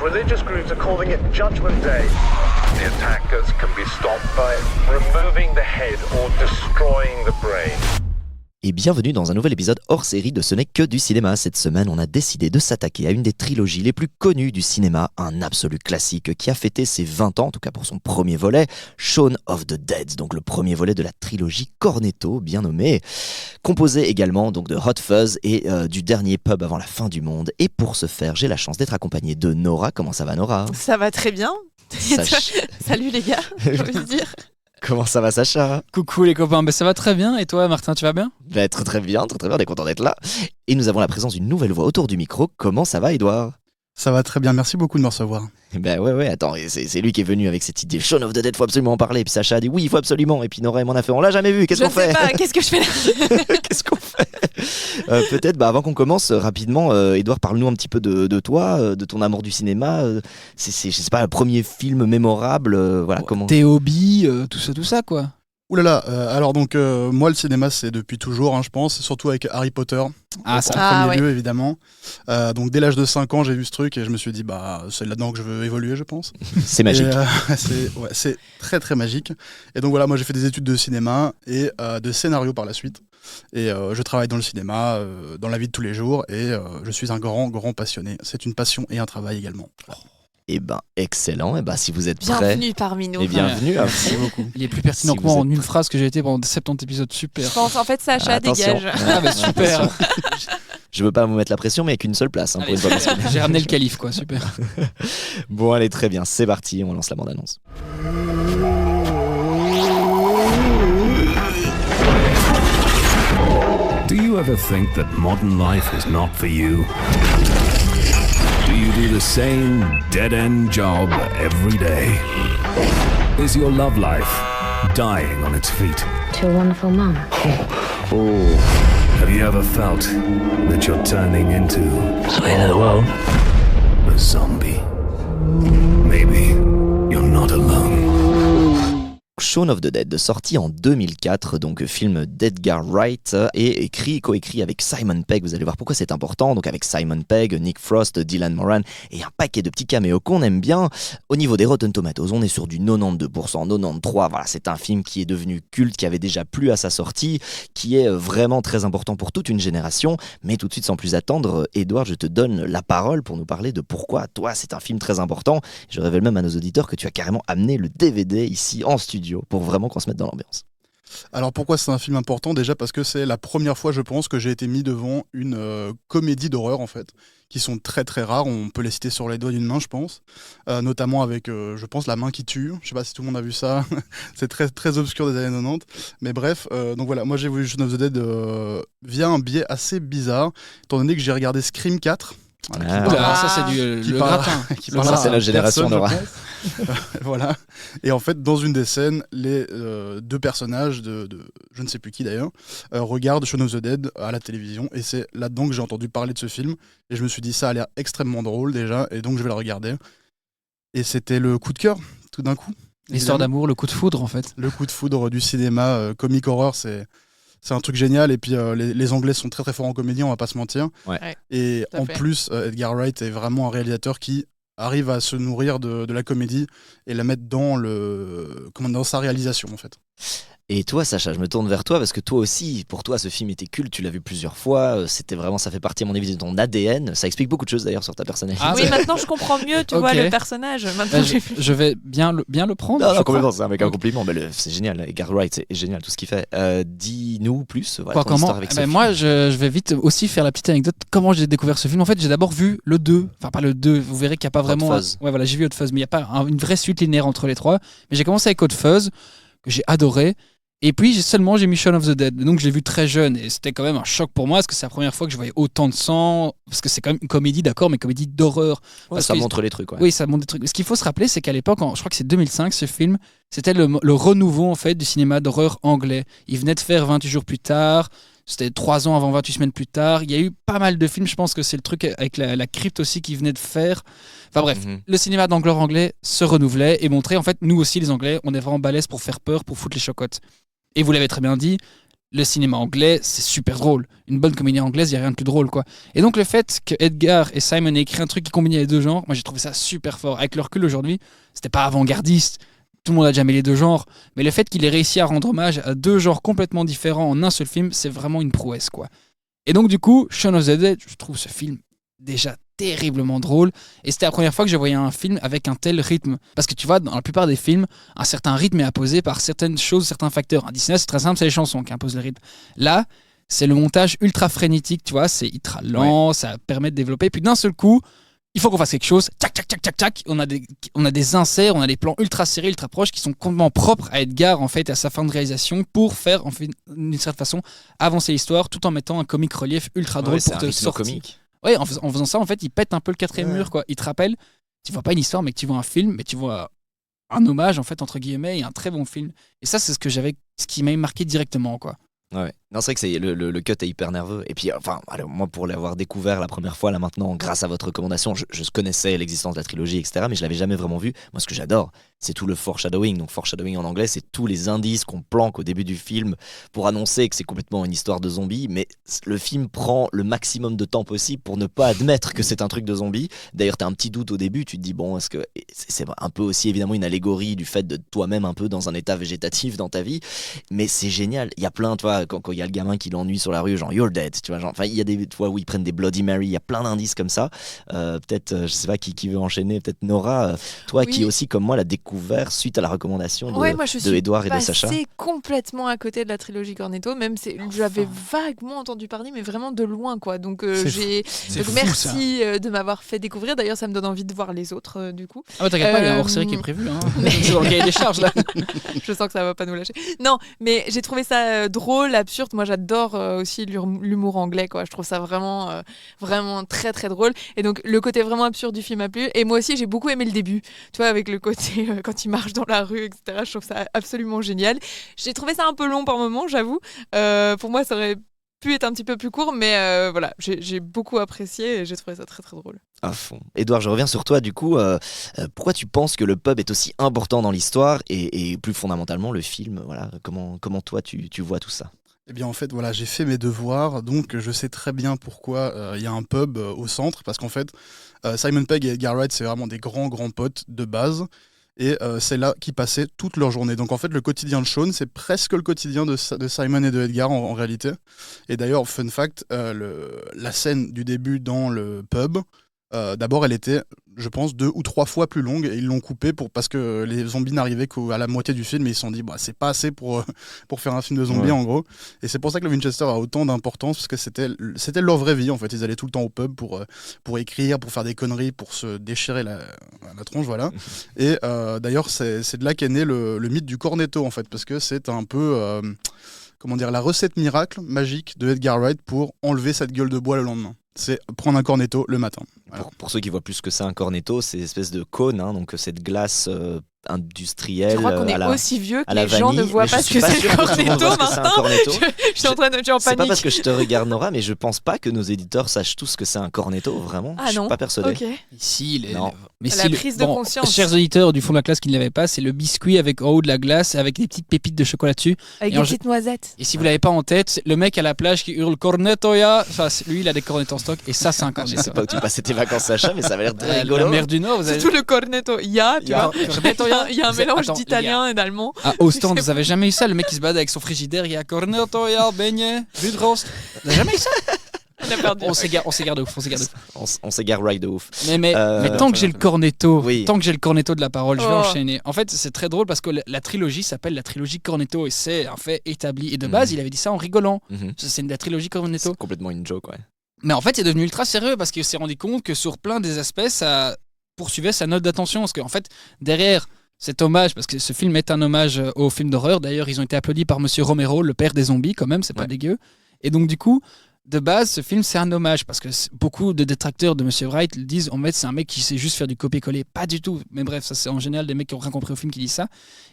Religious groups are calling it Judgment Day. The attackers can be stopped by removing the head or destroying the brain. Et bienvenue dans un nouvel épisode hors série de Ce n'est que du cinéma. Cette semaine, on a décidé de s'attaquer à une des trilogies les plus connues du cinéma, un absolu classique qui a fêté ses 20 ans, en tout cas pour son premier volet, Shaun of the Dead, donc le premier volet de la trilogie Cornetto, bien nommé, composé également donc de Hot Fuzz et du dernier pub avant la fin du monde. Et pour ce faire, j'ai la chance d'être accompagné de Nora. Comment ça va, Nora ? Ça va très bien. Salut les gars, j'ai envie de dire. Comment ça va, Sacha ? Coucou les copains, ça va très bien. Et toi Martin, tu vas bien ? Très bien, on est content d'être là. Et nous avons la présence d'une nouvelle voix autour du micro. Comment ça va, Edouard ? Ça va très bien, merci beaucoup de me recevoir. Ouais, attends, c'est lui qui est venu avec cette idée Shaun of the Dead, faut absolument en parler. Et puis Sacha a dit oui, il faut absolument. Et puis Nora m'en a fait, on l'a jamais vu, qu'est-ce qu'on fait ? Je sais pas, qu'est-ce que je fais là ? Qu'est-ce qu'on fait ? Peut-être, avant qu'on commence rapidement, Edouard, parle-nous un petit peu de toi, de ton amour du cinéma. C'est je sais pas, le premier film mémorable, voilà, comment. Tes hobbies, tout ça quoi. Ouh là là, alors donc moi le cinéma c'est depuis toujours, je pense, surtout avec Harry Potter. En premier lieu évidemment. Donc dès l'âge de 5 ans j'ai vu ce truc et je me suis dit c'est là-dedans que je veux évoluer, je pense. C'est magique. C'est très très magique. Et donc voilà, moi j'ai fait des études de cinéma et de scénario par la suite. Et je travaille dans le cinéma, dans la vie de tous les jours et je suis un grand passionné. C'est une passion et un travail également. Excellent. Si vous êtes prêts. Bienvenue parmi nous. Et bienvenue. Merci beaucoup. Il est plus pertinent que moi en une phrase que j'ai été pendant 70 épisodes. Super. Je pense en fait Sacha Attention. dégage. Super. Je veux pas vous mettre la pression, mais avec une seule place. Allez, j'ai ramené le calife, quoi. Super. Bon, allez, très bien. C'est parti. On lance la bande-annonce. Do you ever think that modern life is not for you? Do you do the same dead-end job every day? Is your love life dying on its feet? To a wonderful mum. Oh. Have you ever felt that you're turning into a zombie? Maybe you're not alone. Shaun of the Dead, sorti en 2004, donc film d'Edgar Wright et coécrit avec Simon Pegg. Vous allez voir pourquoi c'est important. Donc avec Simon Pegg, Nick Frost, Dylan Moran et un paquet de petits caméos qu'on aime bien. Au niveau des Rotten Tomatoes, on est sur du 92%, 93%. Voilà, c'est un film qui est devenu culte, qui avait déjà plu à sa sortie, qui est vraiment très important pour toute une génération. Mais tout de suite, sans plus attendre, Edouard, je te donne la parole pour nous parler de pourquoi, toi, c'est un film très important. Je révèle même à nos auditeurs que tu as carrément amené le DVD ici en studio pour vraiment qu'on se mette dans l'ambiance. Alors pourquoi c'est un film important ? Déjà parce que c'est la première fois, je pense, que j'ai été mis devant une comédie d'horreur, en fait, qui sont très très rares. On peut les citer sur les doigts d'une main, je pense. Notamment avec, je pense, La main qui tue. Je sais pas si tout le monde a vu ça. C'est très très obscur des années 90. Mais bref, donc voilà, moi j'ai vu Shaun of the Dead via un biais assez bizarre, étant donné que j'ai regardé Scream 4. Ça c'est le gratin. Ça c'est la génération Nora. Voilà. Et en fait, dans une des scènes, les deux personnages de je ne sais plus qui d'ailleurs regardent Shaun of the Dead à la télévision et c'est là-dedans que j'ai entendu parler de ce film et je me suis dit ça a l'air extrêmement drôle déjà et donc je vais le regarder. Et c'était le coup de cœur tout d'un coup. L'histoire d'amour, le coup de foudre en fait. Le coup de foudre du cinéma comic horror, c'est un truc génial et puis les Anglais sont très très forts en comédie, on va pas se mentir. Ouais. Et en plus, Edgar Wright est vraiment un réalisateur qui arrive à se nourrir de la comédie et la mettre dans sa réalisation en fait. Et toi, Sacha, je me tourne vers toi parce que toi aussi, pour toi, ce film était culte, tu l'as vu plusieurs fois, c'était vraiment, ça fait partie à mon avis de ton ADN, ça explique beaucoup de choses d'ailleurs sur ta personnalité. Oui, maintenant je comprends mieux, tu vois, le personnage. Maintenant, je vais bien le prendre. Non, complètement, c'est avec un compliment, mais c'est génial, Edgar Wright, c'est génial tout ce qu'il fait. Dis-nous plus, voilà, ton histoire avec ce film. Moi, je vais vite aussi faire la petite anecdote, comment j'ai découvert ce film. En fait, j'ai d'abord vu le 2, enfin pas le 2, vous verrez qu'il n'y a pas vraiment... Hot Fuzz. Ouais, voilà, j'ai vu Hot Fuzz, mais il n'y a pas une vraie suite linéaire entre les trois. Mais j'ai commencé avec Hot Fuzz, que j'ai adoré. Et puis j'ai mis Shaun of the Dead, donc je l'ai vu très jeune et c'était quand même un choc pour moi parce que c'est la première fois que je voyais autant de sang, parce que c'est quand même une comédie, d'accord, mais comédie d'horreur. Ouais, ça montre les trucs. Ouais. Oui, ça montre des trucs. Ce qu'il faut se rappeler, c'est qu'à l'époque, je crois que c'est 2005, ce film, c'était le renouveau en fait du cinéma d'horreur anglais. Il venait de faire 28 jours plus tard, c'était 3 ans avant 28 semaines plus tard. Il y a eu pas mal de films, je pense que c'est le truc avec la crypte aussi qui venait de faire. Enfin bref, le cinéma d'horreur anglais se renouvelait et montrait en fait, nous aussi les Anglais, on est vraiment balèzes pour faire peur, pour foutre les chocottes. Et vous l'avez très bien dit, le cinéma anglais, c'est super drôle. Une bonne comédie anglaise, il n'y a rien de plus drôle, quoi. Et donc, le fait que Edgar et Simon aient écrit un truc qui combinait les deux genres, moi, j'ai trouvé ça super fort. Avec le recul aujourd'hui, c'était pas avant-gardiste. Tout le monde a déjà mis les deux genres. Mais le fait qu'il ait réussi à rendre hommage à deux genres complètement différents en un seul film, c'est vraiment une prouesse, quoi. Et donc, du coup, Shaun of the Dead, je trouve ce film déjà terriblement drôle. Et c'était la première fois que je voyais un film avec un tel rythme. Parce que tu vois, dans la plupart des films, un certain rythme est imposé par certaines choses, certains facteurs. Un Disney, c'est très simple, c'est les chansons qui imposent le rythme. Là, c'est le montage ultra frénétique, tu vois, c'est ultra lent, ça permet de développer. Puis d'un seul coup, il faut qu'on fasse quelque chose. Tac, tac, tac, tac, tac. On a des inserts, on a des plans ultra serrés, ultra proches qui sont complètement propres à Edgar, en fait, à sa fin de réalisation pour faire, en fait, d'une certaine façon, avancer l'histoire tout en mettant un comic relief ultra drôle pour te sortir. Comique. Ouais, en faisant ça, en fait, il pète un peu le quatrième mur, quoi. Il te rappelle, tu vois pas une histoire, mais que tu vois un film, mais tu vois un hommage, en fait, entre guillemets, et un très bon film. Et ça, c'est ce qui m'a marqué directement, quoi. Ouais. Non, c'est vrai que c'est le cut est hyper nerveux. Et puis, enfin, alors, moi, pour l'avoir découvert la première fois, là maintenant, grâce à votre recommandation, je connaissais l'existence de la trilogie, etc., mais je l'avais jamais vraiment vu. Moi, ce que j'adore, c'est tout le foreshadowing. Donc, foreshadowing en anglais, c'est tous les indices qu'on planque au début du film pour annoncer que c'est complètement une histoire de zombies. Mais le film prend le maximum de temps possible pour ne pas admettre que c'est un truc de zombies. D'ailleurs, t'as un petit doute au début. Tu te dis, bon, est-ce que c'est un peu aussi évidemment une allégorie du fait de toi-même un peu dans un état végétatif dans ta vie. Mais c'est génial. Il y a plein, tu vois, quand il y a le gamin qui l'ennuie sur la rue, genre you're dead, tu vois, genre, enfin, il y a des fois où ils prennent des Bloody Mary, il y a plein d'indices comme ça. Peut-être, je sais pas qui veut enchaîner, peut-être Nora, toi qui aussi, comme moi, l'a découvert suite à la recommandation de Edouard et de Sacha. C'est complètement à côté de la trilogie Cornetto, même j'avais vaguement entendu parler, mais vraiment de loin, quoi. Donc, merci de m'avoir fait découvrir. D'ailleurs, ça me donne envie de voir les autres, du coup. Ah, t'inquiète pas, il y a un hors-série qui est prévu. Hein. C'est dans le cahier des charges, là. Je sens que ça va pas nous lâcher. Non, mais j'ai trouvé ça drôle, absurde. Moi, j'adore aussi l'humour anglais, quoi. Je trouve ça vraiment, vraiment très, très drôle. Et donc, le côté vraiment absurde du film m'a plu. Et moi aussi, j'ai beaucoup aimé le début. Tu vois, avec le côté quand il marche dans la rue, etc. Je trouve ça absolument génial. J'ai trouvé ça un peu long par moment, j'avoue. Pour moi, ça aurait pu être un petit peu plus court, mais voilà, j'ai beaucoup apprécié et j'ai trouvé ça très, très drôle. À fond. Edouard, je reviens sur toi, du coup. Pourquoi tu penses que le pub est aussi important dans l'histoire et plus fondamentalement le film, voilà, comment toi tu vois tout ça? Eh bien, en fait, voilà, j'ai fait mes devoirs, donc je sais très bien pourquoi il y a un pub au centre, parce qu'en fait, Simon Pegg et Edgar Wright, c'est vraiment des grands potes de base, et c'est là qu'ils passaient toute leur journée. Donc en fait, le quotidien de Shaun, c'est presque le quotidien de Simon et de Edgar en réalité. Et d'ailleurs, fun fact, la scène du début dans le pub, d'abord, elle était, je pense, 2 ou 3 fois plus longue et ils l'ont coupée parce que les zombies n'arrivaient qu'à la moitié du film et ils se sont dit bah, c'est pas assez pour faire un film de zombies en gros. Et c'est pour ça que le Winchester a autant d'importance parce que c'était leur vraie vie en fait. Ils allaient tout le temps au pub pour écrire, pour faire des conneries, pour se déchirer la tronche, voilà. Et d'ailleurs, c'est de là qu'est né le mythe du cornetto en fait parce que c'est un peu la recette miracle magique de Edgar Wright pour enlever cette gueule de bois le lendemain. C'est prendre un cornetto le matin. Voilà. Pour ceux qui voient plus ce que c'est un cornetto, c'est une espèce de cône, hein, donc cette glace industrielle. Je crois qu'on est aussi vieux que les vanille, gens ne voient pas ce que c'est le cornetto, Martin. Je suis en train de en panique. C'est pas parce que je te regarde, Nora, mais je pense pas que nos éditeurs sachent tous ce que c'est un cornetto, vraiment. Ah je suis non. pas persuadé. Okay. Si, mais la prise de conscience. Chers auditeurs du fond de la classe qui ne l'avaient pas, c'est le biscuit avec en haut de la glace avec des petites pépites de chocolat dessus. Avec des petites noisettes. Et si vous l'avez pas en tête, le mec à la plage qui hurle cornetto ya, lui il a des cornettos en stock et ça c'est un cornetto. Je sais pas où tu passais tes vacances, Sacha, mais ça va l'air très rigolo. La mer du Nord, vous avez... Surtout le cornetto ya, tu vois. Il y a un mélange d'italien et d'allemand. À Ostende, vous avez jamais eu ça? Le mec qui se balade avec son frigidaire, il y a cornetto ya, beignet, Wildrost. Vous avez jamais eu ça? On s'égare de ouf. On s'égare right de ouf. Mais tant que j'ai le cornetto, de la parole, je vais enchaîner. En fait, c'est très drôle parce que la trilogie s'appelle la trilogie Cornetto et c'est un fait établi. Et de base, il avait dit ça en rigolant. C'est la trilogie Cornetto. C'est complètement une joke, ouais. Mais en fait, c'est devenu ultra sérieux parce qu'il s'est rendu compte que sur plein des aspects, ça poursuivait sa note d'attention. Parce qu'en fait, derrière cet hommage, parce que ce film est un hommage au film d'horreur. D'ailleurs, ils ont été applaudis par Monsieur Romero, le père des zombies, quand même, c'est pas dégueu. Et donc, du coup, de base, ce film, c'est un hommage, parce que beaucoup de détracteurs de Monsieur Wright le disent, en fait, c'est un mec qui sait juste faire du copier-coller. Pas du tout. Mais bref, ça, c'est en général des mecs qui ont rien compris au film qui disent ça.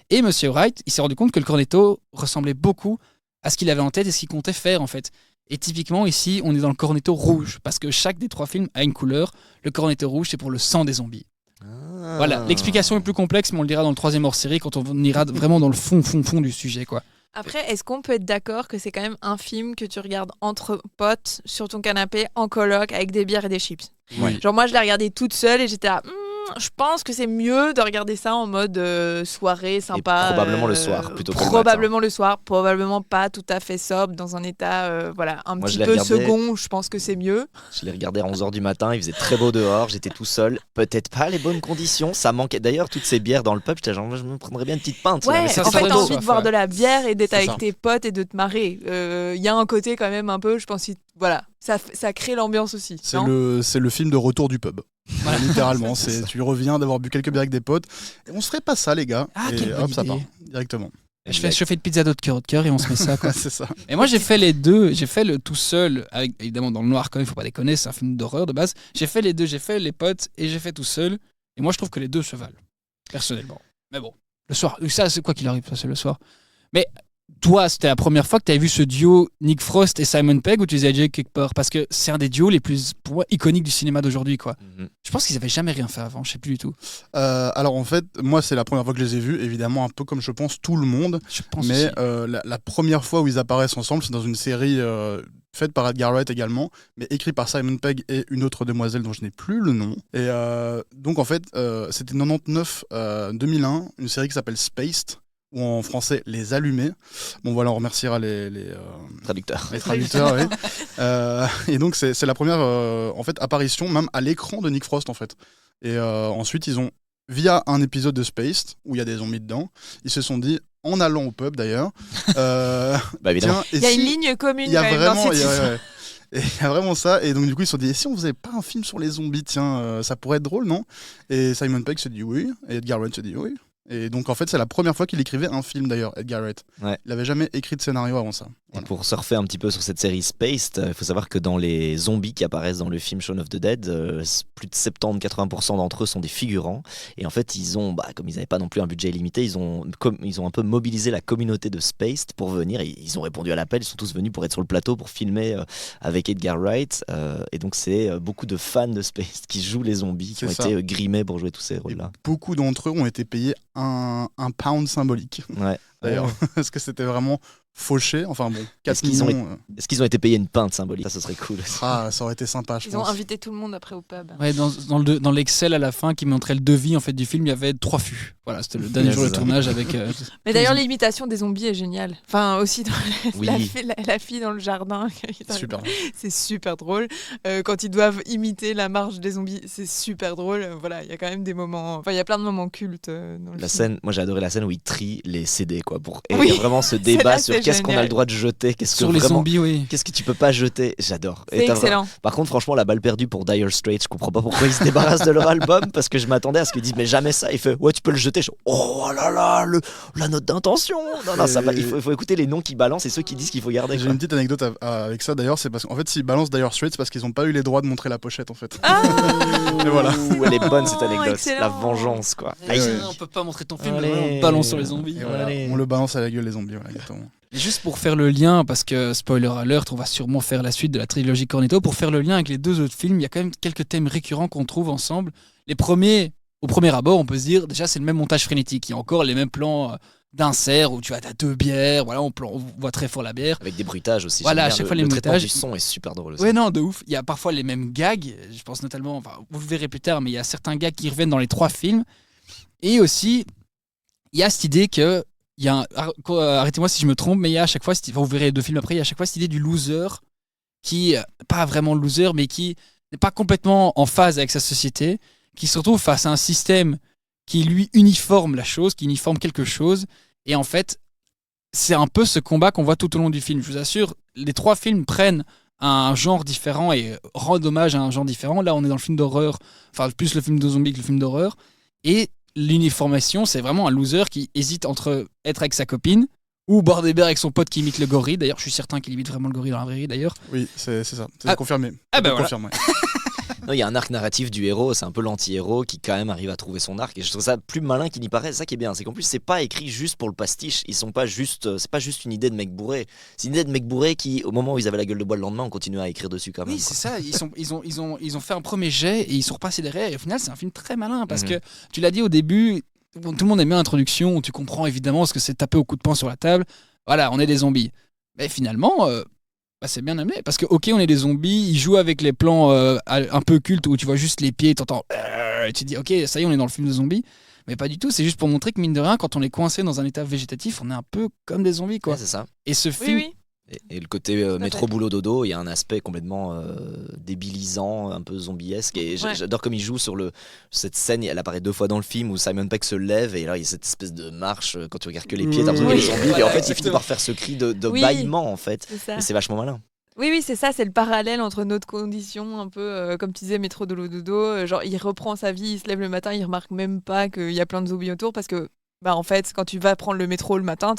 Et Monsieur Wright, il s'est rendu compte que le cornetto ressemblait beaucoup à ce qu'il avait en tête et ce qu'il comptait faire, en fait. Et typiquement, ici, on est dans le cornetto rouge, parce que chaque des 3 films a une couleur. Le cornetto rouge, c'est pour le sang des zombies. Voilà, l'explication est plus complexe, mais on le dira dans le 3e hors-série quand on ira vraiment dans le fond du sujet, quoi. Après, est-ce qu'on peut être d'accord que c'est quand même un film que tu regardes entre potes, sur ton canapé, en coloc, avec des bières et des chips? Oui. Genre moi, je l'ai regardé toute seule et j'étais là... je pense que c'est mieux de regarder ça en mode soirée sympa. Et probablement le soir, plutôt que le probablement le soir, probablement pas tout à fait sobre, dans un état voilà, un Moi, petit je l'ai peu regardé- second, je pense que c'est mieux. Je l'ai regardé à 11h du matin, il faisait très beau dehors, j'étais tout seul, peut-être pas les bonnes conditions, ça manquait. D'ailleurs, toutes ces bières dans le pub, j'étais genre, je me prendrais bien une petite pinte. Ouais, mais ça, en ça fait, donne t'as envie soif, de boire ouais. de la bière et d'être C'est avec ça. tes potes et de te marrer. Il y a un côté quand même un peu, je pense, voilà, ça crée l'ambiance aussi. non C'est le film de retour du pub. Voilà. Littéralement, tu reviens d'avoir bu quelques bières avec des potes. Et on se ferait pas ça, les gars. Ah, et quelle bonne hop, ça idée. part directement. Je fais une pizza de cœur et on se met ça, quoi. C'est ça. Et moi, j'ai fait les deux. J'ai fait le tout seul, avec, évidemment dans le noir quand même, faut pas déconner, c'est un film d'horreur de base. J'ai fait les deux, j'ai fait les potes et j'ai fait tout seul. Et moi, je trouve que les deux se valent, personnellement. Mais bon, le soir, ça, c'est quoi qu'il arrive, ça, c'est le soir. Mais toi, c'était la première fois que tu avais vu ce duo Nick Frost et Simon Pegg ou tu les as déjà quelque part? Parce que c'est un des duos les plus, pour moi, iconiques du cinéma d'aujourd'hui, quoi. Mhm. Je pense qu'ils avaient jamais rien fait avant, je sais plus du tout. Alors en fait, moi, c'est la première fois que je les ai vus. Évidemment, un peu comme je pense tout le monde. Je pense Mais aussi. la première fois où ils apparaissent ensemble, c'est dans une série faite par Edgar Wright également, mais écrite par Simon Pegg et une autre demoiselle dont je n'ai plus le nom. Et donc en fait, c'était 99-2001, une série qui s'appelle Spaced, ou en français Les Allumés. Bon voilà, on remerciera les Traducteur. traducteurs. Oui. Et donc c'est la première en fait apparition même à l'écran de Nick Frost en fait. Et ensuite ils ont, via un épisode de Spaced où il y a des zombies dedans, ils se sont dit, en allant au pub d'ailleurs, Bah évidemment. tiens, et Il y a si- une ligne commune il y a quand même vraiment, dans cette il y a- histoire. ouais. Et il y a vraiment ça. Et donc du coup ils se sont dit, et si on faisait pas un film sur les zombies, tiens, ça pourrait être drôle, non? Et Simon Pegg se dit oui, et Edgar Wright se dit oui. Et donc en fait c'est la première fois qu'il écrivait un film d'ailleurs, Edgar Wright. Ouais. Il avait jamais écrit de scénario avant ça. Et Voilà. pour surfer un petit peu sur cette série Spaced, il faut savoir que dans les zombies qui apparaissent dans le film Shaun of the Dead, plus de 70-80% d'entre eux sont des figurants. Et en fait, ils ont, comme ils n'avaient pas non plus un budget illimité, ils ont un peu mobilisé la communauté de Spaced pour venir. Et ils ont répondu à l'appel, ils sont tous venus pour être sur le plateau pour filmer avec Edgar Wright. Et donc, c'est beaucoup de fans de Spaced qui jouent les zombies, qui ont C'est ça. été grimés pour jouer tous ces rôles-là. Beaucoup d'entre eux ont été payés un pound symbolique, Ouais. d'ailleurs, parce que c'était vraiment fauché. Enfin bon, 4 Est-ce qu'ils ont millions. Est-ce qu'ils ont été payés une pinte symbolique? Ça, ce serait cool. Ah, ça aurait été sympa, je Ils ont pense. invité tout le monde après au pub. Ouais, dans l'Excel à la fin qui montrait le devis en fait du film, il y avait 3 fûts. Voilà, c'était le dernier Ouais, jour de c'est ça. tournage avec. Mais d'ailleurs, l'imitation des zombies est géniale. Enfin, aussi dans Oui. la fille dans le jardin. Super. C'est super drôle. Quand ils doivent imiter la marche des zombies, c'est super drôle. Voilà, il y a quand même des moments. Enfin, il y a plein de moments cultes dans le La film. scène, moi j'ai adoré la scène où ils trient les CD quoi. Et Oui. il y a vraiment ce débat Celle-là, sur c'est qu'est-ce qu'on a génial. le droit de jeter, qu'est-ce que Sur les vraiment, zombies, oui. qu'est-ce que tu peux pas jeter. J'adore. Et C'est t'as excellent. Par contre, franchement, la balle perdue pour Dire Straits, je comprends pas pourquoi ils se débarrassent de leur album parce que je m'attendais à ce qu'ils disent mais jamais ça. Il fait ouais, tu peux le jeter. Je fais, oh là là, la note d'intention. Non, ça va. Il faut écouter les noms qui balancent et ceux qui disent qu'il faut garder. J'ai quoi. une petite anecdote avec ça d'ailleurs, c'est parce qu'en fait s'ils balancent Dire Straits, c'est parce qu'ils n'ont pas eu les droits de montrer la pochette en fait. Ah, Et voilà. Ouh, elle est bonne cette anecdote. excellent. La vengeance quoi. Aïe. On peut pas montrer ton film, Allez. on balance sur les zombies. Et voilà, Allez. on le balance à la gueule les zombies, voilà, exactement. Et juste pour faire le lien, parce que spoiler alert, on va sûrement faire la suite de la trilogie Cornetto. Pour faire le lien avec les deux autres films, il y a quand même quelques thèmes récurrents qu'on trouve ensemble. Les premiers, au premier abord, on peut se dire déjà c'est le même montage frénétique. Il y a encore les mêmes plans d'insert où tu as deux bières, voilà, on voit très fort la bière. Avec des bruitages aussi. Voilà, j'aime à bien. chaque fois, le les traitement bruitages. du son est super drôle aussi. Ouais, non, de ouf. Il y a parfois les mêmes gags. Je pense notamment, enfin, vous le verrez plus tard, mais il y a certains gags qui reviennent dans les 3 films. Et aussi, il y a cette idée que. Arrêtez-moi si je me trompe, mais il y a à chaque fois, vous verrez les 2 films après, il y a à chaque fois cette idée du loser qui, pas vraiment le loser, mais qui n'est pas complètement en phase avec sa société, qui se retrouve face à un système qui lui uniforme la chose, qui uniforme quelque chose. Et en fait, c'est un peu ce combat qu'on voit tout au long du film. Je vous assure, les 3 films prennent un genre différent et rendent hommage à un genre différent. Là, on est dans le film d'horreur, enfin plus le film de zombies que le film d'horreur. Et l'uniformation, c'est vraiment un loser qui hésite entre être avec sa copine ou boire des bières avec son pote qui imite le gorille. D'ailleurs, je suis certain qu'il imite vraiment le gorille dans la vraie vie, d'ailleurs. Oui, c'est ça, c'est Ah. confirmé. Ah Je bah peux voilà. confirmer. Non, il y a un arc narratif du héros, c'est un peu l'anti-héros qui quand même arrive à trouver son arc et je trouve ça plus malin qu'il n'y paraît. C'est ça qui est bien, c'est qu'en plus c'est pas écrit juste pour le pastiche, ils sont pas juste, c'est pas juste une idée de mec bourré, c'est une idée de mec bourré qui au moment où ils avaient la gueule de bois le lendemain, on continuait à écrire dessus quand même. Oui, c'est ça. Ils ont fait un premier jet et ils sont repassés derrière. Et au final, c'est un film très malin parce Mhm. que tu l'as dit au début, bon, tout le monde aime bien l'introduction où tu comprends évidemment ce que c'est taper au coup de poing sur la table. Voilà, on est des zombies. Mais finalement, c'est bien amené. Parce que, ok, on est des zombies, ils jouent avec les plans un peu cultes où tu vois juste les pieds, t'entends. Et tu te dis, ok, ça y est, on est dans le film de zombies. Mais pas du tout, c'est juste pour montrer que, mine de rien, quand on est coincé dans un état végétatif, on est un peu comme des zombies, quoi. Ouais, c'est ça. Et ce Oui, film. oui. Et le côté à métro fait. boulot dodo, il y a un aspect complètement débilisant, un peu zombiesque. Et Ouais. j'adore comme il joue sur cette scène. Elle apparaît 2 fois dans le film où Simon Pegg se lève et là il y a cette espèce de marche. Quand tu regardes que les pieds, t'as l'impression Oui. qu'il est zombie. Et en Voilà, fait, il finit exactement. par faire ce cri de Oui. bâillement en fait. C'est ça. Et c'est vachement malin. Oui, oui, c'est ça, c'est le parallèle entre notre condition, un peu comme tu disais, métro dodo dodo. Genre, il reprend sa vie, il se lève le matin, il remarque même pas qu'il y a plein de zombies autour parce que, bah, en fait, quand tu vas prendre le métro le matin,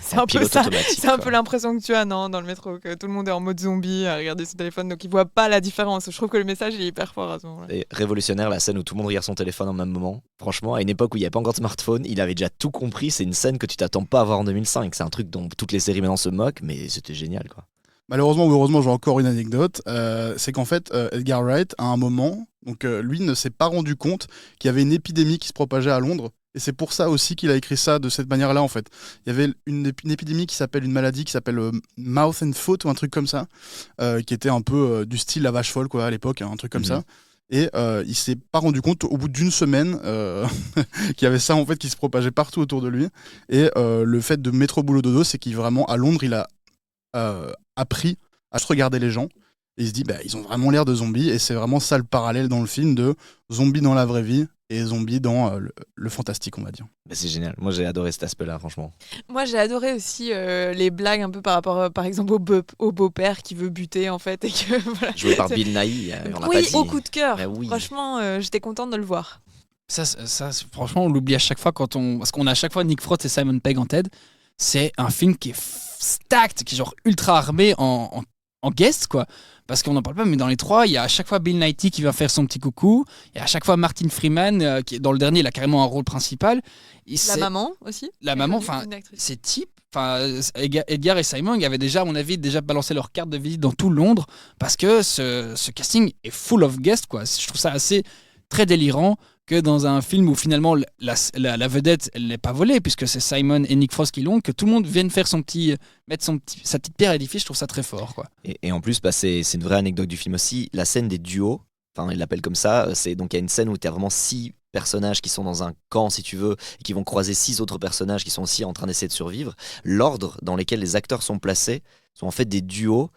c'est un peu Pilote ça. automatique, C'est un quoi. peu l'impression que tu as, non, dans le métro, que tout le monde est en mode zombie à regarder son téléphone, donc il voit pas la différence. Je trouve que le message il est hyper fort à ce moment-là. Et révolutionnaire la scène où tout le monde regarde son téléphone en même moment. Franchement, à une époque où il n'y avait pas encore de smartphone, il avait déjà tout compris. C'est une scène que tu t'attends pas à voir en 2005. C'est un truc dont toutes les séries maintenant se moquent, mais c'était génial quoi. Malheureusement ou heureusement, j'ai encore une anecdote. C'est qu'en fait, Edgar Wright, à un moment, lui ne s'est pas rendu compte qu'il y avait une épidémie qui se propageait à Londres. Et c'est pour ça aussi qu'il a écrit ça de cette manière-là, en fait. Il y avait une épidémie une maladie qui s'appelle Mouth and Foot ou un truc comme ça, qui était un peu du style la vache folle, quoi, à l'époque, hein, un truc comme ça. Et il s'est pas rendu compte au bout d'une semaine qu'il y avait ça en fait qui se propageait partout autour de lui. Et le fait de métro boulot dodo, c'est qu'il vraiment à Londres, il a appris à se regarder les gens. Et il se dit, bah, ils ont vraiment l'air de zombies. Et c'est vraiment ça le parallèle dans le film de zombies dans la vraie vie et zombies dans le fantastique, on va dire. Bah, c'est génial. Moi j'ai adoré cet aspect-là, franchement. Moi, j'ai adoré aussi les blagues un peu par rapport, par exemple, au beau-père qui veut buter, en fait. Et que, voilà. Joué par C'est- Bill Nighy, on l'a Oui, pas dit. au coup de cœur. Bah oui. Franchement, j'étais contente de le voir. Franchement, on l'oublie à chaque fois parce qu'on a à chaque fois Nick Frost et Simon Pegg en tête. C'est un film qui est stacked, qui est genre ultra armé en guest, quoi. Parce qu'on n'en parle pas, mais dans les trois, il y a à chaque fois Bill Nighy qui va faire son petit coucou. Il y a à chaque fois Martin Freeman, qui dans le dernier, il a carrément un rôle principal. La maman aussi. La Elle est maman, connue, enfin, une actrice. ces types, Edgar et Simon, ils avaient déjà, à mon avis, déjà balancé leur carte de visite dans tout Londres parce que ce casting est full of guests, quoi. Je trouve ça assez très délirant que dans un film où finalement la vedette elle n'est pas volée puisque c'est Simon et Nick Frost qui l'ont, que tout le monde vienne faire sa petite pierre à l'édifice. Je trouve ça très fort, quoi. Et en plus, bah, c'est une vraie anecdote du film aussi. La scène des duos, enfin, il l'appelle comme ça. C'est donc il y a une scène où tu as vraiment 6 personnages qui sont dans un camp, si tu veux, et qui vont croiser 6 autres personnages qui sont aussi en train d'essayer de survivre. L'ordre dans lequel les acteurs sont placés sont en fait des duos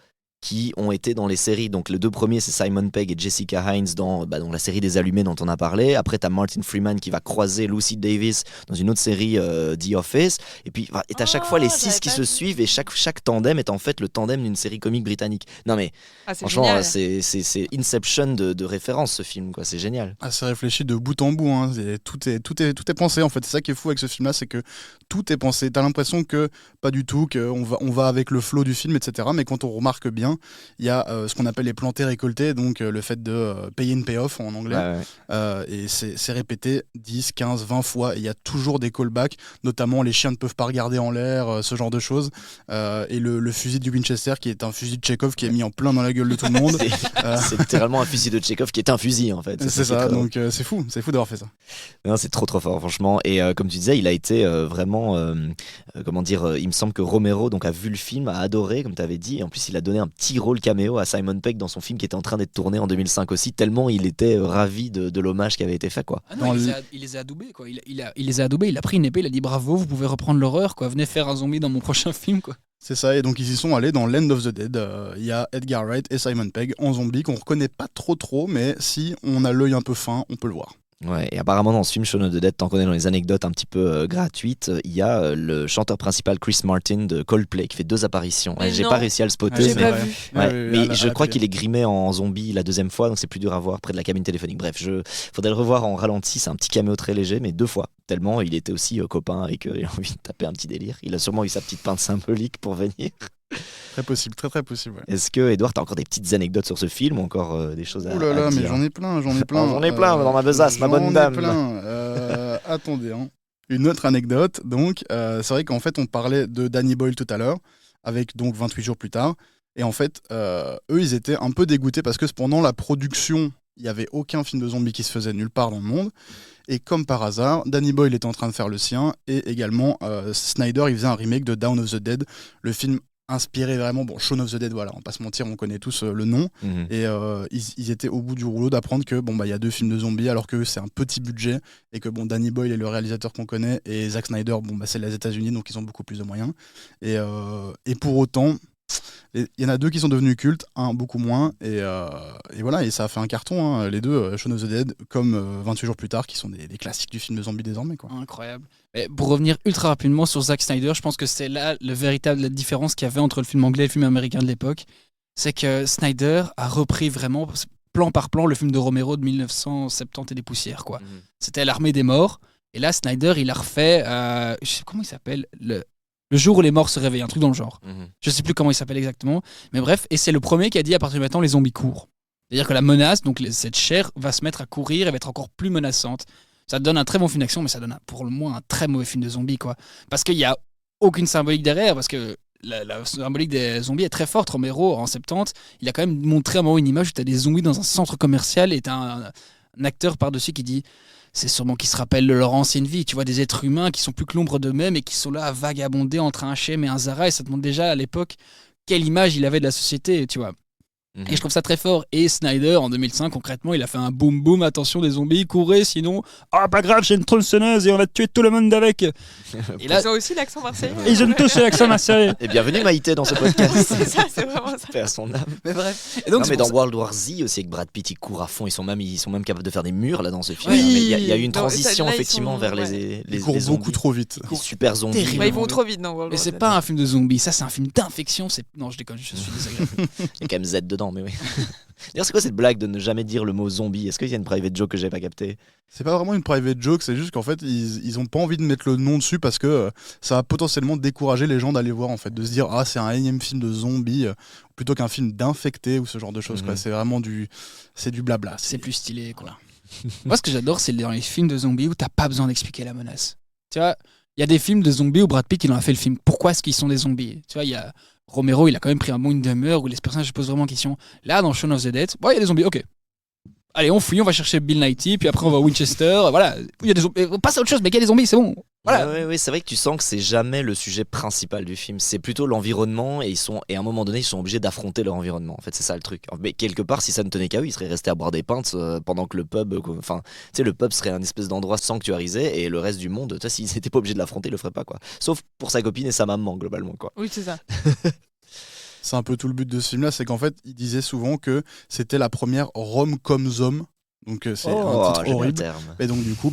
qui ont été dans les séries. Donc les 2 premiers, c'est Simon Pegg et Jessica Hines dans la série des Allumés dont on a parlé. Après, tu as Martin Freeman qui va croiser Lucy Davis dans une autre série, The Office. Et puis, tu as chaque fois les 6 qui se suivent et chaque tandem est en fait le tandem d'une série comique britannique. Non mais, Ah, c'est franchement, génial. c'est Inception de référence ce film, quoi. C'est génial. Ah, c'est réfléchi de bout en bout, hein. Tout est pensé en fait. C'est ça qui est fou avec ce film-là, c'est que tout est pensé. T'as l'impression que pas du tout, qu'on va avec le flow du film, etc. Mais quand on remarque bien, il y a ce qu'on appelle les plantés récoltés, donc le fait de pay in pay off en anglais. Ouais. Et c'est répété 10, 15, 20 fois. Et il y a toujours des callbacks, notamment les chiens ne peuvent pas regarder en l'air, ce genre de choses. Et le fusil du Winchester, qui est un fusil de Chekhov qui est mis en plein dans la gueule de tout le monde. C'est littéralement un fusil de Tchekhov qui est un fusil en fait. C'est ça, qui est donc c'est fou d'avoir fait ça. Non, c'est trop fort franchement. Et comme tu disais, il a été vraiment, comment dire, il me semble que Romero donc a vu le film, a adoré comme tu avais dit. Et en plus, il a donné un petit rôle caméo à Simon Pegg dans son film qui était en train d'être tourné en 2005 aussi, tellement il était ravi de l'hommage qui avait été fait, quoi. Ah non, il les a adoubés, quoi. Il les a adoubés, il a pris une épée, il a dit bravo, vous pouvez reprendre l'horreur, quoi. Venez faire un zombie dans mon prochain film, quoi. C'est ça, et donc ils y sont allés dans Land of the Dead. Il y a Edgar Wright et Simon Pegg en zombie qu'on reconnaît pas trop, mais si on a l'œil un peu fin, on peut le voir. Ouais, et apparemment dans ce film Shaun of the Dead, t'en connais dans les anecdotes un petit peu gratuites, il y a le chanteur principal Chris Martin de Coldplay qui fait 2 apparitions. Mais J'ai non. pas réussi à le spotter, Ouais, J'ai c'est pas vrai. vu. mais je crois qu'il est grimé en zombie la 2e fois, donc c'est plus dur à voir près de la cabine téléphonique. Bref, faudrait le revoir en ralenti, c'est un petit caméo très léger, mais 2 fois. Tellement il était aussi copain avec il a envie de taper un petit délire. Il a sûrement eu sa petite pinte symbolique pour venir. Très possible, très possible. Ouais. Est-ce que, Edouard, t'as encore des petites anecdotes sur ce film ou encore des choses à, Ouh là là, à mais dire? j'en ai plein. J'en ai plein dans ma besace, ma bonne dame. J'en ai plein. Attendez, hein. Une autre anecdote, donc, c'est vrai qu'en fait, on parlait de Danny Boyle tout à l'heure, avec donc 28 jours plus tard. Et en fait, eux, ils étaient un peu dégoûtés parce que pendant la production, il n'y avait aucun film de zombies qui se faisait nulle part dans le monde. Et comme par hasard, Danny Boyle était en train de faire le sien, et également Snyder, il faisait un remake de Dawn of the Dead, le film inspiré vraiment, Shaun of the Dead, voilà, on va pas se mentir, on connaît tous le nom, et ils étaient au bout du rouleau d'apprendre que il y a 2 films de zombies, alors que c'est un petit budget, et que Danny Boyle est le réalisateur qu'on connaît, et Zack Snyder, c'est les États-Unis, donc ils ont beaucoup plus de moyens, et pour autant, il y en a 2 qui sont devenus cultes, un beaucoup moins, et voilà, et ça a fait un carton, les deux, Shaun of the Dead comme 28 jours plus tard, qui sont des classiques du film de zombies désormais, quoi. Incroyable. Mais pour revenir ultra rapidement sur Zack Snyder, je pense que c'est là la véritable différence qu'il y avait entre le film anglais et le film américain de l'époque. C'est que Snyder a repris vraiment, plan par plan, le film de Romero de 1970 et des poussières, quoi. C'était l'Armée des morts. Et là, Snyder, il a refait, je sais comment il s'appelle, le jour où les morts se réveillent, un truc dans le genre. Je sais plus comment il s'appelle exactement. Mais bref, et c'est le premier qui a dit à partir de maintenant, les zombies courent. C'est-à-dire que la menace, donc cette chair, va se mettre à courir et va être encore plus menaçante. Ça donne un très bon film d'action, mais ça donne pour le moins un très mauvais film de zombies, quoi. Parce qu'il n'y a aucune symbolique derrière, parce que la symbolique des zombies est très forte. Romero, en 70, il a quand même montré à un moment une image où tu as des zombies dans un centre commercial et tu as un acteur par-dessus qui dit c'est sûrement qu'ils se rappellent de leur ancienne vie. Tu vois, des êtres humains qui sont plus que l'ombre d'eux-mêmes et qui sont là à vagabonder entre un H&M et un Zara, et ça te montre déjà à l'époque quelle image il avait de la société, tu vois. Et je trouve ça très fort. Et Snyder, en 2005, concrètement, il a fait un boum boum, attention des zombies, courez, sinon, pas grave, j'ai une tronçonneuse et on va tuer tout le monde avec. Et là, Ils ont aussi l'accent marseillais. ils ont tous l'accent marseillais. Et bienvenue Maïté dans ce podcast. C'est ça, c'est vraiment ça. Paix à son âme. Mais bref. Et Non, donc, mais dans World War Z aussi, avec Brad Pitt, ils courent à fond, ils sont même capables de faire des murs là dans ce film. Oui. Mais il y a eu une Non, transition là, ils effectivement sont- vers ouais. les Ils courent zombies. beaucoup trop vite. Les super zombies. Terrible. Bah, ils vont trop vite dans World mais War c'est Z. pas un film de zombies, ça c'est un film d'infection. Non, je déconne, je suis désagréable. Il y a quand même Z dedans, mais oui. D'ailleurs, c'est quoi cette blague de ne jamais dire le mot zombie? Est-ce qu'il y a une private joke que j'ai pas captée? C'est pas vraiment une private joke, c'est juste qu'en fait, ils ont pas envie de mettre le nom dessus parce que ça va potentiellement décourager les gens d'aller voir, en fait, de se dire c'est un énième film de zombies plutôt qu'un film d'infectés ou ce genre de choses, quoi. C'est vraiment du blabla. C'est plus stylé, quoi. Moi, ce que j'adore, c'est dans les films de zombies où t'as pas besoin d'expliquer la menace. Tu vois, il y a des films de zombies où Brad Pitt, il en a fait le film. Pourquoi est-ce qu'ils sont des zombies? Tu vois, il y a Romero, il a quand même pris un bon une demi-heure où les personnages se posent vraiment question. Là, dans Shaun of the Dead, il y a des zombies, ok. Allez, on fouille, on va chercher Bill Nighy, puis après on va à Winchester. Voilà, il y a des zombies. On passe à autre chose, mais il y a des zombies, c'est bon. Voilà. Ouais, c'est vrai que tu sens que c'est jamais le sujet principal du film. C'est plutôt l'environnement et à un moment donné, ils sont obligés d'affronter leur environnement. En fait, c'est ça le truc. Mais quelque part, si ça ne tenait qu'à eux, ils seraient restés à boire des pintes pendant que le pub, le pub serait un espèce d'endroit sanctuarisé et le reste du monde, tu sais, s'ils n'étaient pas obligés de l'affronter, ils le feraient pas, quoi. Sauf pour sa copine et sa maman, globalement, quoi. Oui, c'est ça. C'est un peu tout le but de ce film-là, c'est qu'en fait, il disait souvent que c'était la première rom-com zom. Donc c'est un titre j'aime bien le horrible. terme. Et donc du coup,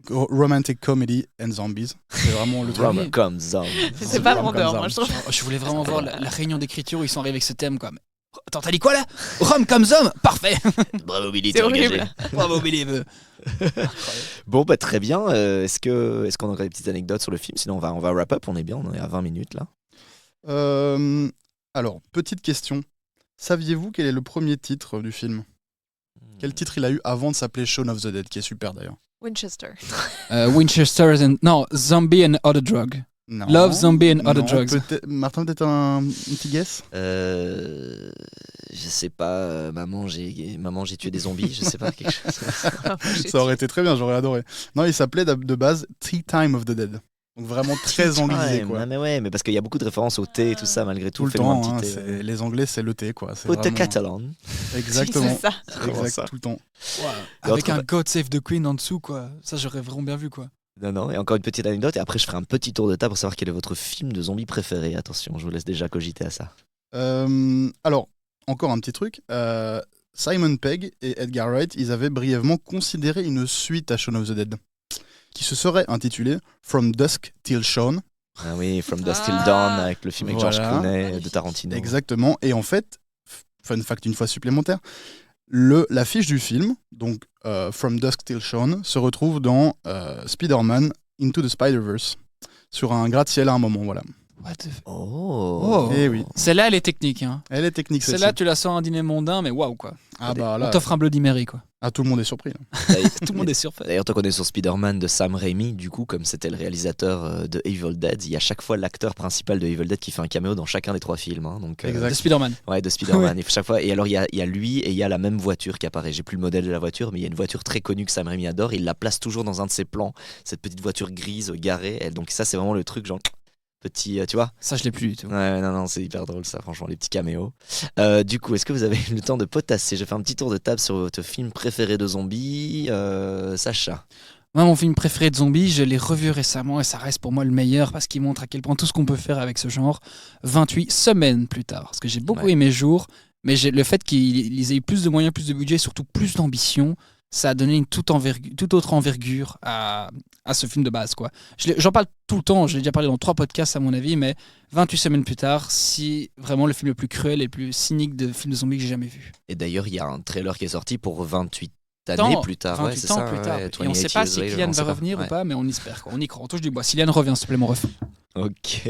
romantic comedy and zombies. C'est vraiment le truc. Rom-com zombie. C'est pas Comme vendeur, ça. moi, je trouve. Je voulais vraiment voir la réunion d'écriture où ils sont arrivés avec ce thème, quoi. Mais... Attends, t'as dit quoi là? Rome comme zombie? Parfait. Bravo Billy, C'est t'es engagé. horrible. Bravo, Billy. Bon, très bien. Est-ce qu'on a encore des petites anecdotes sur le film? Sinon, on va wrap up. On est bien, on est à 20 minutes là. Alors, petite question. Saviez-vous quel est le premier titre du film? Quel titre il a eu avant de s'appeler Shaun of the Dead, qui est super d'ailleurs? Winchester. Winchester non, Zombie and Other Drug. Non. Love, Zombie and Other Non, Drugs. Martin, peut-être un petit guess? Je sais pas, maman j'ai tué des zombies, je sais pas, quelque chose. Ça aurait été très bien, j'aurais adoré. Non, il s'appelait de base Tea Time of the Dead. Donc vraiment très anglisé, quoi. Mais parce qu'il y a beaucoup de références au thé et tout ça, malgré tout. Tout le Fais-moi un temps, petit thé. les Anglais, c'est le thé, quoi. C'est Au thé vraiment- catalan. Exactement. C'est ça. Comment Exact, ça tout le temps. Avec Autre- un God Save the Queen en dessous, quoi. Ça, j'aurais vraiment bien vu, quoi. Non, et encore une petite anecdote, et après je ferai un petit tour de table pour savoir quel est votre film de zombies préféré. Attention, je vous laisse déjà cogiter à ça. Alors, encore un petit truc. Simon Pegg et Edgar Wright, ils avaient brièvement considéré une suite à Shaun of the Dead, qui se serait intitulée From Dusk Till Dawn. Ah oui, From Dusk Till Ah. Dawn, avec le film avec George Voilà. Clooney de Tarantino. Exactement. Et en fait, fun fact une fois supplémentaire, l'affiche du film, donc From Dusk Till Dawn, se retrouve dans Spider-Man Into the Spider-Verse, sur un gratte-ciel à un moment, voilà. What the f- Oh. Et oui, Celle-là, elle est technique, hein. elle est technique celle-ci. Celle-là, tu la sens un dîner mondain, mais waouh, quoi. Ah bah là, On t'offre un Bloody Mary, quoi. Ah, tout le monde est surpris. Là. Tout le monde est surfait. D'ailleurs, toi, qu'on est sur Spider-Man de Sam Raimi, du coup, comme c'était le réalisateur de Evil Dead, il y a chaque fois l'acteur principal de Evil Dead qui fait un caméo dans chacun des 3 films. Hein, donc, Exact. De Spider-Man. ouais, de Spider-Man. Et chaque fois, et alors, il y a lui et il y a la même voiture qui apparaît. J'ai plus le modèle de la voiture, mais il y a une voiture très connue que Sam Raimi adore. Il la place toujours dans un de ses plans, cette petite voiture grise garée. Et donc, ça, c'est vraiment le truc, genre, petit, tu vois. Ça, je l'ai plus du tout. Ouais, non, c'est hyper drôle ça, franchement, les petits caméos. Du coup, est-ce que vous avez eu le temps de potasser? Je fais un petit tour de table sur votre film préféré de zombies. Sacha. Moi, mon film préféré de zombies, je l'ai revu récemment et ça reste pour moi le meilleur parce qu'il montre à quel point tout ce qu'on peut faire avec ce genre 28 semaines plus tard. Parce que j'ai beaucoup aimé Jour, mais le fait qu'ils aient eu plus de moyens, plus de budget, surtout plus d'ambition, ça a donné une toute autre envergure à ce film de base, quoi. J'en parle tout le temps, je l'ai déjà parlé dans 3 podcasts à mon avis, mais 28 semaines plus tard, c'est vraiment le film le plus cruel et le plus cynique de film de zombies que j'ai jamais vu. Et d'ailleurs, il y a un trailer qui est sorti pour 28 années plus tard. 28 c'est ans ça, plus tard. ouais, Et on ne sait 28 pas si years later, Kylian on sait va pas. revenir ou Ouais. pas, mais on espère, quoi. On y croit, on touche du bois. Si Kylian revient, s'il te plaît, mon ref. Ok.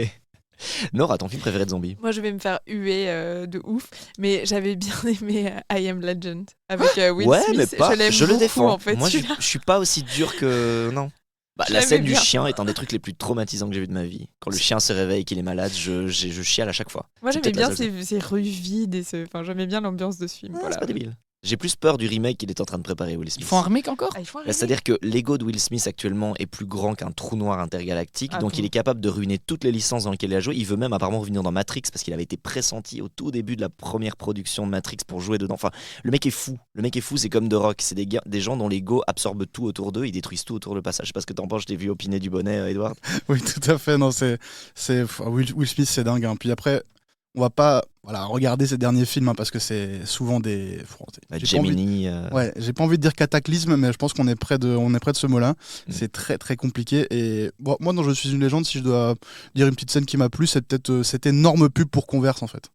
Nora, ton film préféré de zombies? Moi, je vais me faire huer de ouf, mais j'avais bien aimé I Am Legend avec Will Ouais, Smith. mais pas. l'aime Je le beaucoup, défends. en fait. Moi, je celui-là. suis pas aussi dur que. Non. Bah, Je la l'aimais scène du bien. chien est un des trucs les plus traumatisants que j'ai vu de ma vie. Quand le chien se réveille et qu'il est malade, je chiale à chaque fois. Moi, C'est j'aimais peut-être la bien seule ces rues vides et enfin, j'aimais bien l'ambiance de ce film. Ouais, voilà. c'est pas débile. J'ai plus peur du remake qu'il est en train de préparer, Will Smith. Ils font un remake encore? Ah, ils font un Bah, c'est-à-dire que l'ego de Will Smith actuellement est plus grand qu'un trou noir intergalactique, Ah donc bon. il est capable de ruiner toutes les licences dans lesquelles il a joué. Il veut même apparemment revenir dans Matrix parce qu'il avait été pressenti au tout début de la première production de Matrix pour jouer dedans. Enfin, le mec est fou. Le mec est fou, c'est comme The Rock. C'est des gens dont l'ego absorbe tout autour d'eux, ils détruisent tout autour le passage. Je sais pas ce que t'en penses, je t'ai vu opiner du bonnet, Edward. Oui, tout à fait. Non, Will Smith, c'est dingue. Hein. Puis après, on va pas regarder ses derniers films hein, parce que c'est souvent des. J'ai pas envie- Gemini. Ouais, j'ai pas envie de dire cataclysme, mais je pense qu'on est près de ce mot-là. C'est très très compliqué. Et bon, moi, dans Je suis une légende, si je dois dire une petite scène qui m'a plu, c'est peut-être cette énorme pub pour Converse en fait.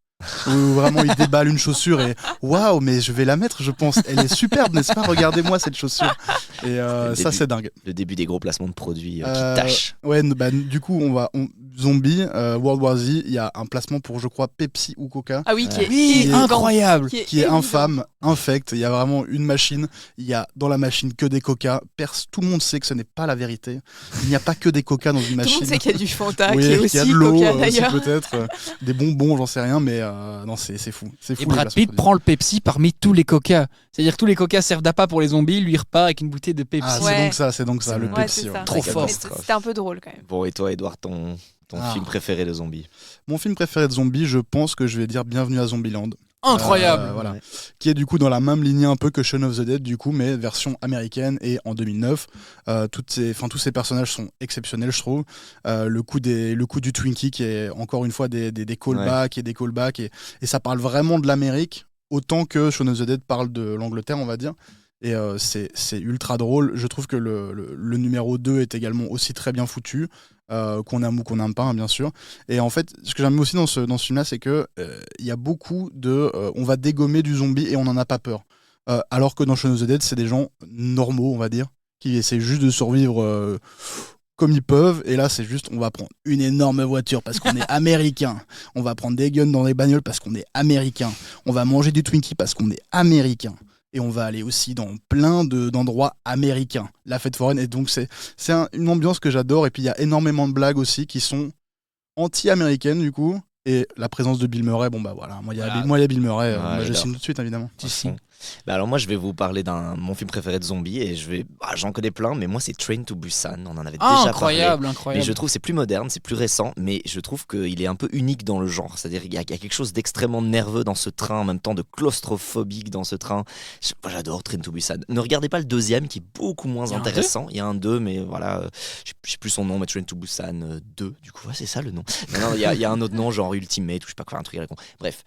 Où vraiment il déballe une chaussure et waouh, mais je vais la mettre, je pense. Elle est superbe, n'est-ce pas? Regardez-moi cette chaussure. Et ça, début. c'est dingue. Le début des gros placements de produits qui Euh, tâchent. Ouais, du coup, Zombie, World War Z, il y a un placement pour, je crois, Pepsi ou Coca. Ah oui, qui est Oui, évident. incroyable. Qui est évident. infâme, infect. Il y a vraiment une machine. Il y a dans la machine que des coca. Tout le monde sait que ce n'est pas la vérité. Il n'y a pas que des coca dans une Tout le machine. monde sait qu'il y a du Fanta, Oui, qui est qu'il aussi y a de l'eau, Coca aussi d'ailleurs. peut-être. Des bonbons, j'en sais rien, mais non, c'est fou. C'est fou. Et les Brad placements Pitt produits. prend le Pepsi parmi tous les Coca. C'est-à-dire que tous les Coca servent d'appât pour les zombies, lui il repart avec une bouteille de Pepsi. Ah, Ouais. c'est donc ça, le Ouais, Pepsi. c'est ouais. ça. Trop Très fort. Mais catastrophe. c'était un peu drôle quand même. Bon, et toi, Edward, ton Ah. film préféré de zombies? Mon film préféré de zombie, je pense que je vais dire Bienvenue à Zombieland. Incroyable. Voilà. Ouais. Qui est du coup dans la même lignée un peu que Shaun of the Dead du coup, mais version américaine et en 2009. Tous ces personnages sont exceptionnels, je trouve. Le coup du Twinkie qui est encore une fois des callbacks et des callbacks et ça parle vraiment de l'Amérique autant que Shaun of the Dead parle de l'Angleterre, on va dire. Et c'est ultra drôle. Je trouve que le numéro 2 est également aussi très bien foutu. Qu'on aime ou qu'on n'aime pas, hein, bien sûr. Et en fait, ce que j'aime aussi dans ce film-là, c'est que il y a beaucoup de on va dégommer du zombie et on n'en a pas peur. Alors que dans Shaun of the Dead, c'est des gens normaux, on va dire, qui essaient juste de survivre comme ils peuvent. Et là, c'est juste, on va prendre une énorme voiture parce qu'on est américain. On va prendre des guns dans les bagnoles parce qu'on est américain. On va manger du Twinkie parce qu'on est américain. Et on va aller aussi dans plein d'endroits américains. La fête foraine, et donc c'est une ambiance que j'adore. Et puis il y a énormément de blagues aussi qui sont anti-américaines du coup. Et la présence de Bill Murray, bon bah voilà, moi il y a Bill Murray, Ouais, je j'adore. signe tout de suite évidemment. À fond. Bah alors moi je vais vous parler mon film préféré de zombies et j'en connais plein, mais moi c'est Train to Busan, on en avait déjà parlé. Incroyable, Mais incroyable. je trouve que c'est plus moderne, c'est plus récent, mais je trouve qu'il est un peu unique dans le genre. C'est-à-dire qu'il y a quelque chose d'extrêmement nerveux dans ce train, en même temps de claustrophobique dans ce train. Moi j'adore Train to Busan. Ne regardez pas le deuxième qui est beaucoup moins Il y a un intéressant. Il y a un 2, mais voilà, je sais plus son nom, mais Train to Busan 2, du coup, ouais, c'est ça le nom. Non, il y a un autre nom, genre Ultimate, ou je sais pas quoi, un truc à la con. Bref.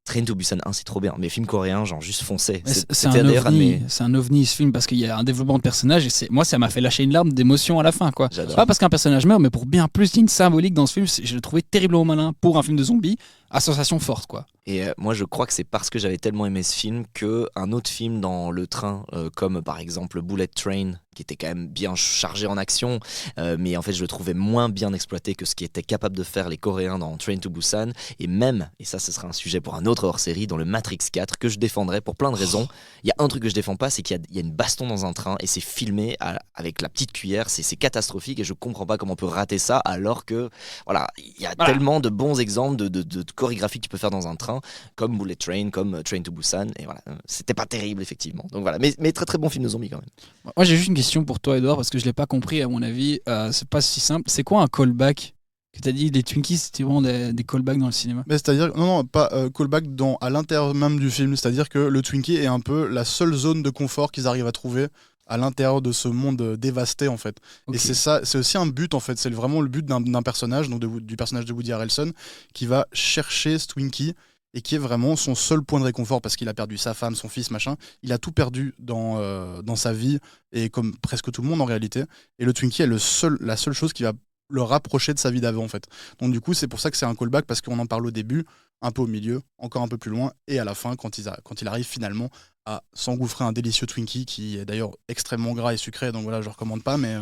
Train to Busan 1, c'est trop bien. Mais film coréen, genre juste foncé. Mais c'est C'était un d'ailleurs un de ovni, mes- c'est un ovni ce film parce qu'il y a un développement de personnage et moi ça m'a fait lâcher une larme d'émotion à la fin quoi. J'adore. Pas parce qu'un personnage meurt mais pour bien plus, il y a une symbolique dans ce film, je l'ai trouvé terriblement malin pour un film de zombies, à sensation forte quoi. Et moi, je crois que c'est parce que j'avais tellement aimé ce film qu'un autre film dans le train, comme par exemple Bullet Train, qui était quand même bien chargé en action, mais en fait, je le trouvais moins bien exploité que ce qui étaient capables de faire les Coréens dans Train to Busan. Et même, et ça, ce sera un sujet pour un autre hors-série, dans le Matrix 4, que je défendrais pour plein de raisons. Il y a un truc que je défends pas, c'est qu'il y a une baston dans un train et c'est filmé avec la petite cuillère. C'est catastrophique et je comprends pas comment on peut rater ça alors que, voilà, il y a tellement de bons exemples de chorégraphie que tu peux faire dans un train, comme Bullet Train, comme Train to Busan. Et voilà, c'était pas terrible, effectivement. Donc voilà, mais très très bon film de zombies quand même. Moi, j'ai juste une question pour toi, Edouard, parce que je l'ai pas compris, à mon avis. C'est pas si simple. C'est quoi un callback? Que t'as dit, les Twinkies, c'était vraiment des callbacks dans le cinéma? Mais c'est-à-dire, non, pas callback à l'intérieur même du film. C'est-à-dire que le Twinkie est un peu la seule zone de confort qu'ils arrivent à trouver à l'intérieur de ce monde dévasté, en fait. Okay. Et c'est ça, c'est aussi un but, en fait. C'est vraiment le but d'un personnage, donc du personnage de Woody Harrelson, qui va chercher ce Twinkie et qui est vraiment son seul point de réconfort parce qu'il a perdu sa femme, son fils, machin. Il a tout perdu dans sa vie, et comme presque tout le monde en réalité. Et le Twinkie est la seule chose qui va le rapprocher de sa vie d'avant, en fait. Donc du coup, c'est pour ça que c'est un callback, parce qu'on en parle au début, un peu au milieu, encore un peu plus loin, et à la fin, quand il arrive finalement à s'engouffrer un délicieux Twinkie qui est d'ailleurs extrêmement gras et sucré, donc voilà, je recommande pas, mais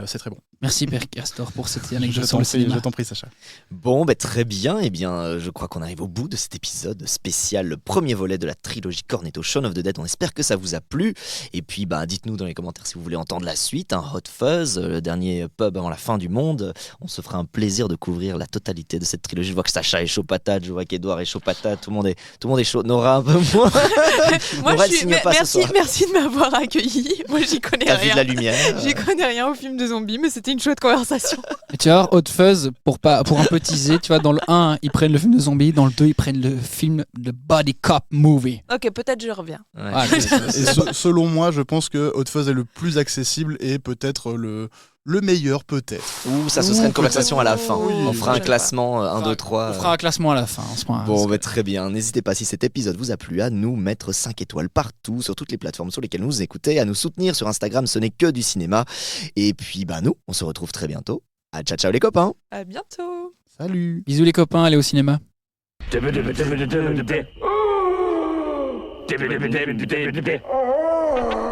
c'est très bon. Merci Père Castor pour cette anecdote sur le cinéma. Je t'en prie, Sacha. Bon, très bien. Eh bien, je crois qu'on arrive au bout de cet épisode spécial, le premier volet de la trilogie Cornetto, Shaun of the Dead. On espère que ça vous a plu. Et puis, dites-nous dans les commentaires si vous voulez entendre la suite. Hot Fuzz, le dernier pub avant la fin du monde. On se fera un plaisir de couvrir la totalité de cette trilogie. Je vois que Sacha est chaud patate, je vois qu'Edouard est chaud patate. Tout le monde est chaud. Nora, un peu moins. Moi, Nora, merci de m'avoir accueilli. Moi, j'y connais T'as vu rien. de la lumière. J'y connais rien au film de zombies, mais c'était une chouette conversation. Et tu vois, Hot Fuzz, pour un peu teaser, tu vois, dans le 1, ils prennent le film de zombies, dans le 2, ils prennent le film de Body Cop Movie. Ok, peut-être je reviens. Ouais. Ah, Et selon moi, je pense que Hot Fuzz est le plus accessible et peut-être le meilleur, peut-être. Ouh, ça, ce serait une conversation à la fin. Oui, On fera un j'aime classement 1, 2, 3. On fera un classement à la fin. En ce moment. Bon, très bien. N'hésitez pas, si cet épisode vous a plu, à nous mettre 5 étoiles partout, sur toutes les plateformes sur lesquelles vous écoutez, à nous soutenir sur Instagram, ce n'est que du cinéma. Et puis, nous, on se retrouve très bientôt. Ciao, ciao les copains. À bientôt. Salut. Bisous les copains, allez au cinéma. Oh!